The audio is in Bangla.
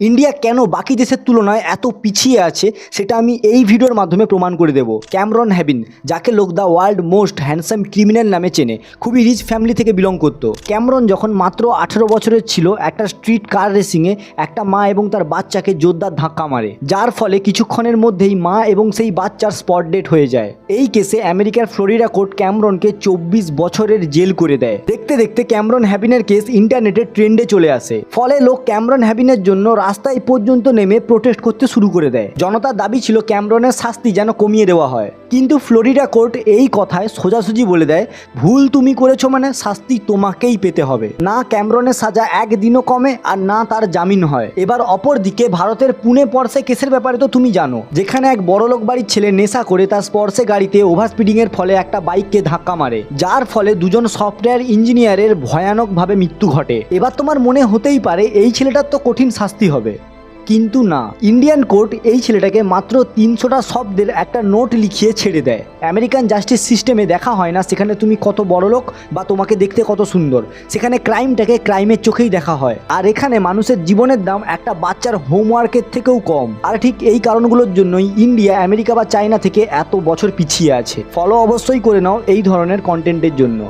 ইন্ডিয়া কেন বাকি দেশের তুলনায় এত পিছিয়ে আছে সেটা আমি এই ভিডিওর মাধ্যমে প্রমাণ করে দেব। ক্যামরন হ্যাবিন, যাকে লোক the world most handsome criminal নামে চেনে, খুবই রিচ ফ্যামিলি থেকে বিলং করতো। ক্যামরন যখন মাত্র 18 বছরের ছিল, একটা স্ট্রিট কার রেসিংয়ে একটা মা এবং তার বাচ্চাকে জোরদার ধাক্কা মারে, যার ফলে কিছুক্ষণের মধ্যেই মা এবং সেই বাচ্চার স্পট ডেট হয়ে যায়। এই কেসে আমেরিকার ফ্লোরিডা কোর্ট ক্যামরনকে 24 বছরের জেল করে দেয়। দেখতে দেখতে ক্যামরন হ্যাবিনের কেস ইন্টারনেটের ট্রেন্ডে চলে আসে। ফলে লোক ক্যামরন হ্যাবিনের জন্য রাস্তায় পর্যন্ত নেমে প্রোটেস্ট করতে শুরু করে দেয়। জনতার দাবি ছিল ক্যামরনের শাস্তি যেন কমিয়ে দেওয়া হয়, কিন্তু ফ্লোরিডা কোর্ট এই কথায় সোজাসুজি বলে দেয়, ভুল তুমি করেছো মানে শাস্তি তোমাকেই পেতে হবে। না ক্যামরনের সাজা একদিনও কমে আর না তার জামিন হয়। এবার অপরদিকে ভারতের পুনে পর্সে কেসের ব্যাপারে তো তুমি জানো, যেখানে এক বড়লোক বাড়ির ছেলে নেশা করে তার স্পর্শে গাড়িতে ওভার স্পিডিং এর ফলে একটা বাইককে ধাক্কা মারে, যার ফলে দুজন সফটওয়্যার ইঞ্জিনিয়ারের ভয়ানকভাবে মৃত্যু ঘটে। এবার তোমার মনে হতেই পারে এই ছেলেটার তো কঠিন শাস্তি হবে, কিন্তু না, ইন্ডিয়ান কোর্ট এই ছেলেটাকে মাত্র 300টা শব্দের একটা নোট লিখিয়ে ছেড়ে দেয়। আমেরিকান জাস্টিস সিস্টেমে দেখা হয় না সেখানে তুমি কত বড় লোক বা তোমাকে দেখতে কত সুন্দর, সেখানে ক্রাইমটাকে ক্রাইমের চোখেই দেখা হয়। আর এখানে মানুষের জীবনের দাম একটা বাচ্চার হোমওয়ার্কের থেকেও কম। আর ঠিক এই কারণগুলোর জন্যই ইন্ডিয়া আমেরিকা বা চায়না থেকে এত বছর পিছিয়ে আছে। ফলো অবশ্যই করে নাও এই ধরনের কন্টেন্টের জন্য।